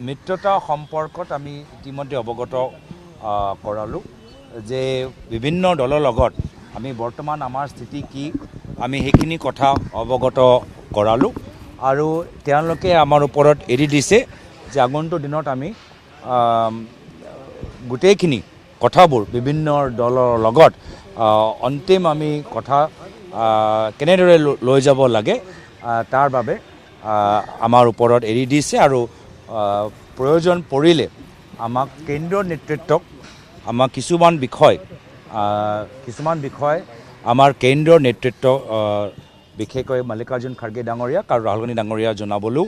মিত্ৰতা সম্পৰ্কত আমি ইতিমধ্যে অৱগত কৰালোঁ যে বিভিন্ন দলৰ লগত আমি বৰ্তমান আমাৰ স্থিতি কি আমি সেইখিনি কথা অৱগত কৰালোঁ আৰু তেওঁলোকে আমাৰ ওপৰত এৰি দিছে যে আগন্তুক দিনত আমি গোটেইখিনি কথাবোৰ বিভিন্ন দলৰ লগত অন্তিম আমি কথা কেনেদৰে লৈ যাব লাগে তাৰ বাবে আমাৰ ওপৰত এৰি দিছে আৰু প্ৰয়োজন পৰিলে আমাক কেন্দ্ৰীয় নেতৃত্বক আমাক কিছুমান বিষয় আমাৰ কেন্দ্ৰীয় নেতৃত্ব বিশেষকৈ মল্লিকাৰ্জুন খাৰ্গে ডাঙৰীয়াক আৰু ৰাহুল গান্ধী ডাঙৰীয়া জনাবলৈও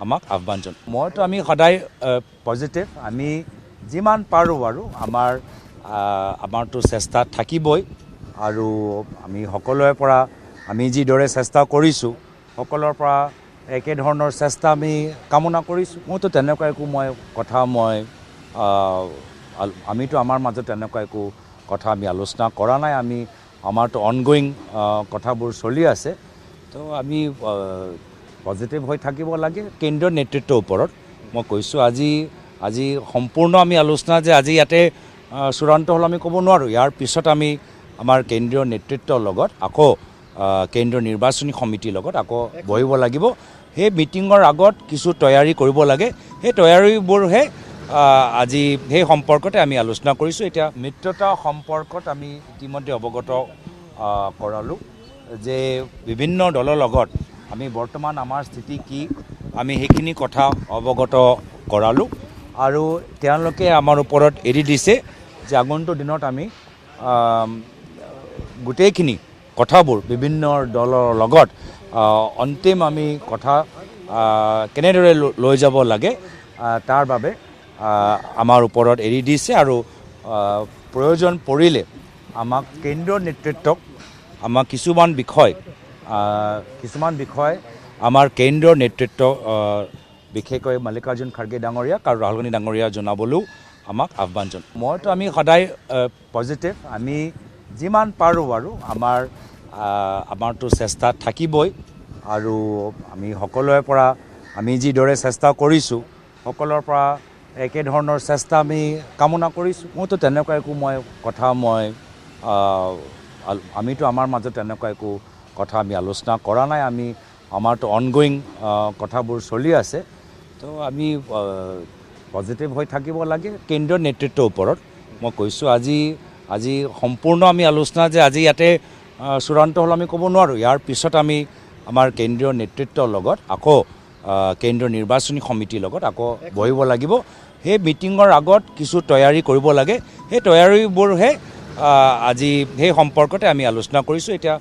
আমাক আহ্বান জনায়। মইতো আমি সদায় পজিটিভ, আমি যিমান পাৰোঁ আৰু আমাৰতো চেষ্টা থাকিবই আৰু আমি সকলোৰে পৰা আমি যিদৰে চেষ্টা কৰিছোঁ সকলোৰে পৰা একেধৰণৰ চেষ্টা আমি কামনা কৰিছোঁ। মইতো তেনেকুৱা একো আমিতো আমাৰ মাজত তেনেকুৱা একো কথা আমি আলোচনা কৰা নাই। আমাৰতো অনগয়িং কথাবোৰ চলি আছে। তো আমি পজিটিভ হৈ থাকিব লাগে কেন্দ্ৰীয় নেতৃত্বৰ ওপৰত। মই কৈছোঁ আজি সম্পূৰ্ণ আমি আলোচনা যে আজি ইয়াতে চূড়ান্ত হ'ল আমি ক'ব নোৱাৰোঁ। ইয়াৰ পিছত আমি আমাৰ কেন্দ্ৰীয় নেতৃত্বৰ লগত আকৌ কেন্দ্ৰীয় নিৰ্বাচনী সমিতিৰ লগত আকৌ বহিব লাগিব। সেই মিটিঙৰ আগত কিছু তৈয়াৰী কৰিব লাগে, সেই তৈয়াৰীবোৰহে আজি সেই সম্পৰ্কতে আমি আলোচনা কৰিছোঁ। এতিয়া মিত্ৰতা সম্পৰ্কত আমি ইতিমধ্যে অৱগত কৰালোঁ যে বিভিন্ন দলৰ লগত আমি বৰ্তমান আমাৰ স্থিতি কি আমি সেইখিনি কথা অৱগত কৰালোঁ আৰু তেওঁলোকে আমাৰ ওপৰত এৰি দিছে যে আগন্তুক দিনত আমি গোটেইখিনি কথাবোৰ বিভিন্ন দলৰ লগত অন্তিম আমি কথা কেনেদৰে লৈ যাব লাগে তাৰ বাবে আমাৰ ওপৰত এৰি দিছে আৰু প্ৰয়োজন পৰিলে আমাক কেন্দ্ৰীয় নেতৃত্বক আমাক কিছুমান বিষয় আমাৰ কেন্দ্ৰীয় নেতৃত্ব বিশেষকৈ মল্লিকাৰ্জুন খাৰ্গে ডাঙৰীয়াক আৰু ৰাহুল গান্ধী ডাঙৰীয়া জনাবলৈও আমাক আহ্বান জনায়। মইতো আমি সদায় পজিটিভ, আমি যিমান পাৰোঁ আৰু আমাৰতো চেষ্টা থাকিবই আৰু আমি সকলোৰে পৰা আমি যিদৰে চেষ্টা কৰিছোঁ সকলোৰে পৰা একেধৰণৰ চেষ্টা আমি কামনা কৰিছোঁ। মইতো তেনেকুৱা একো আমিতো আমাৰ মাজত তেনেকুৱা একো কথা আমি আলোচনা কৰা নাই। আমাৰতো অনগয়িং কথাবোৰ চলি আছে। তো আমি পজিটিভ হৈ থাকিব লাগে কেন্দ্ৰীয় নেতৃত্বৰ ওপৰত। মই কৈছোঁ আজি সম্পূৰ্ণ আমি আলোচনা যে আজি ইয়াতে চূড়ান্ত হ'ল আমি ক'ব নোৱাৰোঁ। ইয়াৰ পিছত আমি আমাৰ কেন্দ্ৰীয় নেতৃত্বৰ লগত আকৌ কেন্দ্ৰীয় নিৰ্বাচনী সমিতিৰ লগত আকৌ বহিব লাগিব। সেই মিটিঙৰ আগত কিছু তৈয়াৰী কৰিব লাগে, সেই তৈয়াৰীবোৰহে আজি সেই সম্পৰ্কতে আমি আলোচনা কৰিছোঁ। এতিয়া